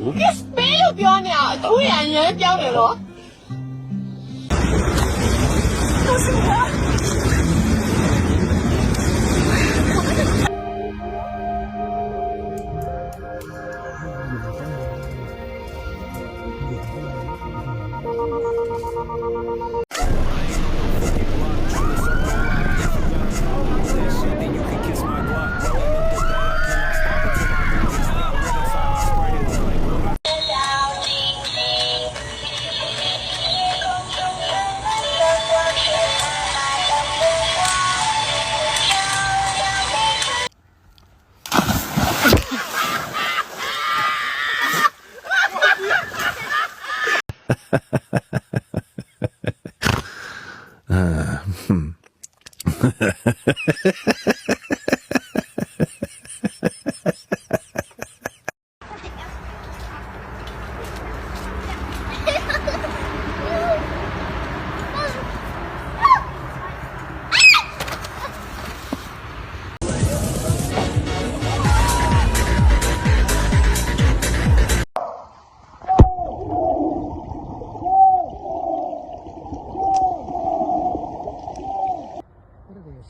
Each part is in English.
ဘူး Yes ပေးလို့ပြောနေတာအချိုးရရမ်းပြောင်းတယ်နော်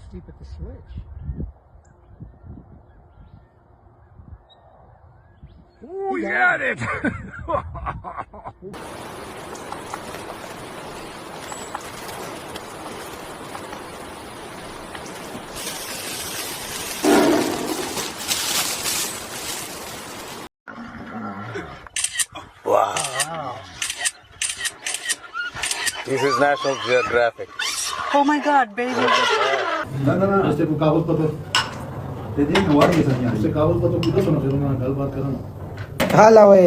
Asleep at the switch. Oh, you got it! Wow. This is National Geographic. Oh my God, baby. ना ना ना ऐसे को कागज पत्र दे दिए ना वार नहीं सर ऐसे कागज पत्र पूरा सुनो फिर मैं गल बात करूँ हाला वे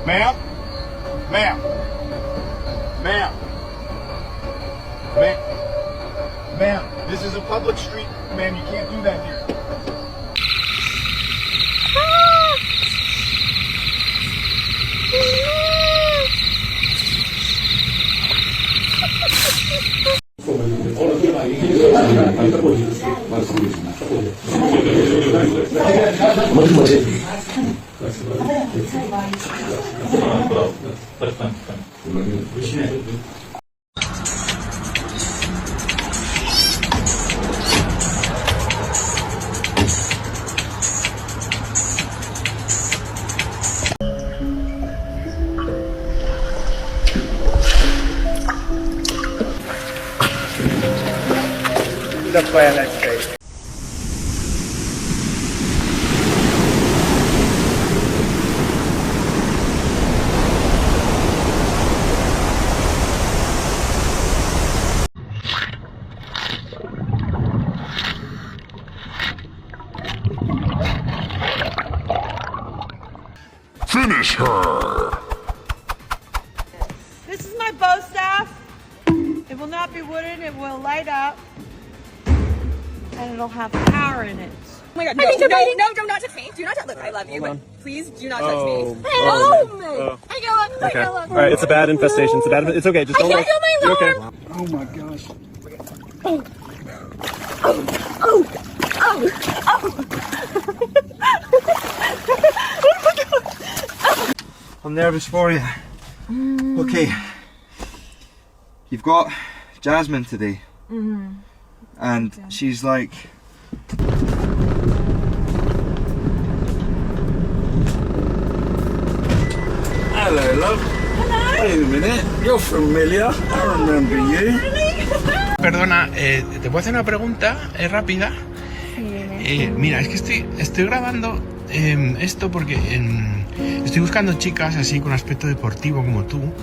Ma'am? Ma'am? Ma'am? Ma'am, this is a public street. Ma'am, you can't do that here. the pilot side. Finish her! This is my bow staff. It will not be wooden, it will light up. And it'll have power in it. Oh my God, no, do not touch me. Do not touch, look, I love you, but please do not touch me. Okay. All right, it's a bad infestation. It's okay. Just don't. You're okay. Oh my gosh. I'm nervous for you. Okay. You've got Jasmine today. And she's like... Hello, love. Hello. Wait a minute. You're familiar. I remember you. Perdona, ¿te puedo hacer una pregunta rápida? Mira, es que estoy grabando esto porque estoy buscando chicas así con aspecto deportivo como tú.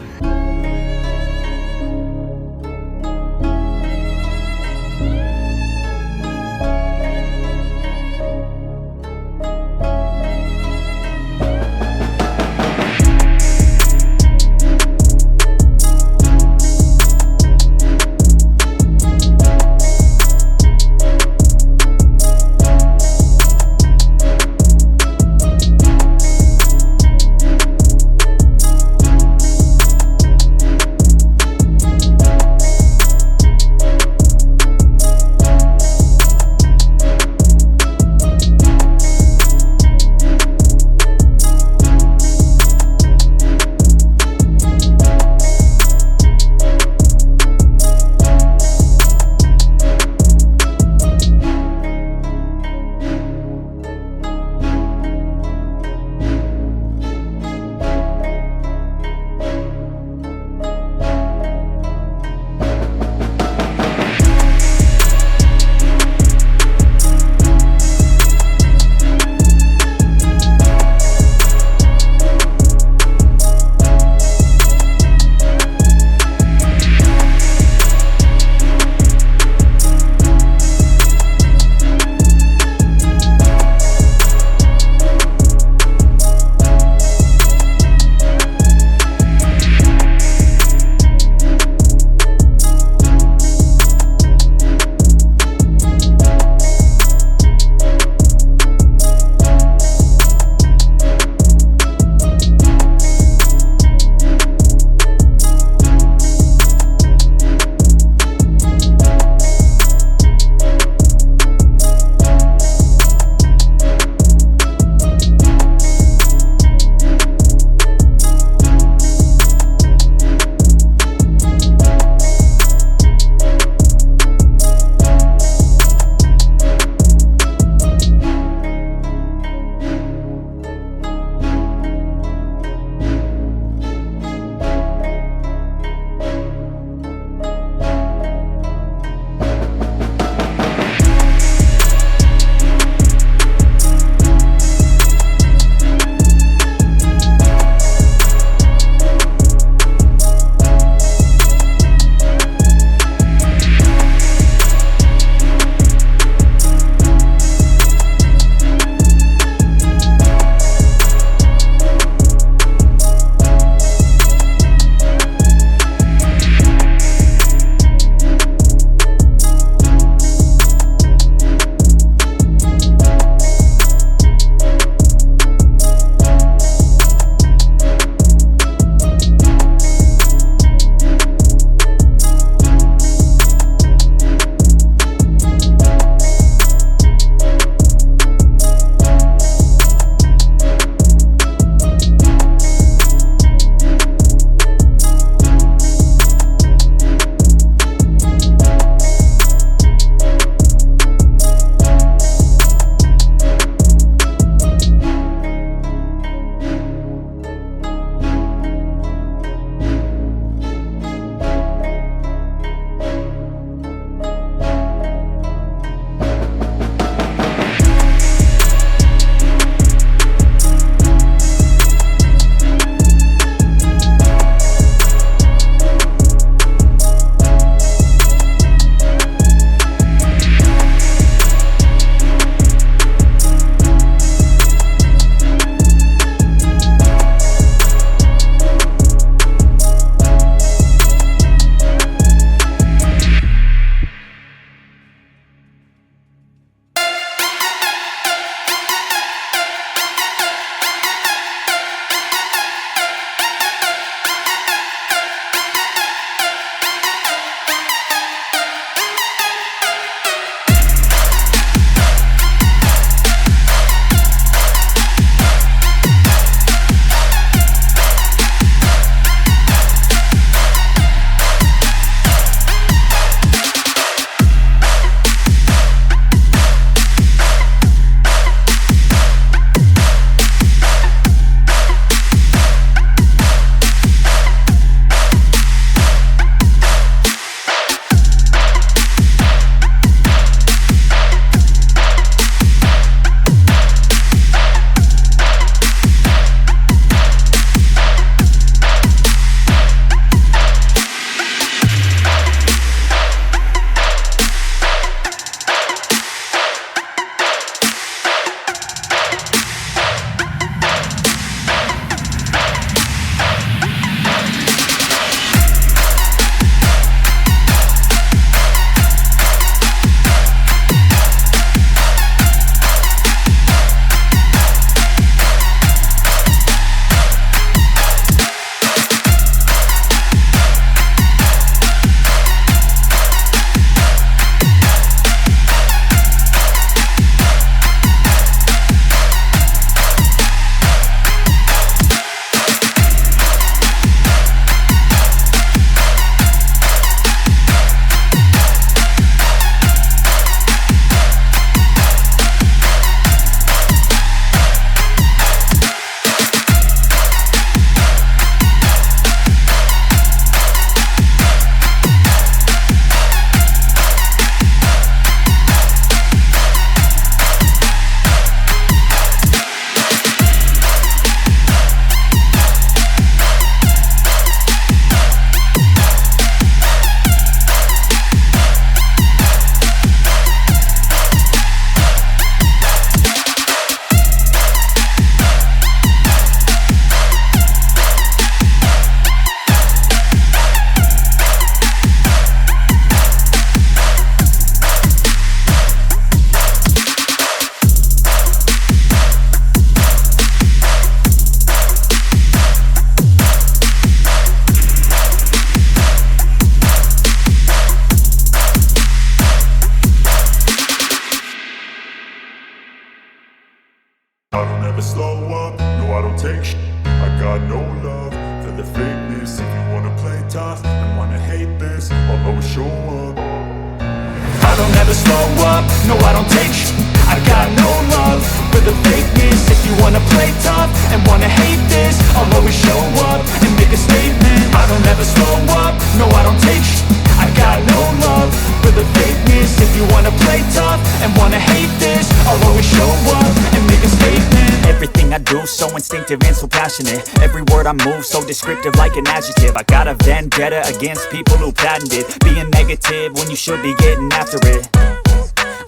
the fakeness. If you wanna play tough and wanna hate this, I'll always show up. I don't ever slow up, no I don't take sh**. I got no love for the fakeness. If you wanna play tough and wanna hate this, I'll always show up and make a statement. I don't ever slow up, no I don't take sh**. I got no love for the fakeness. If you wanna play tough and wanna hate this, I'll always show up and make a statement. Everything I do so instinctive and so passionate. Every word I move so descriptive like an adjective. I got a vendetta against people who patented being negative when you should be getting after it.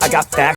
I got facts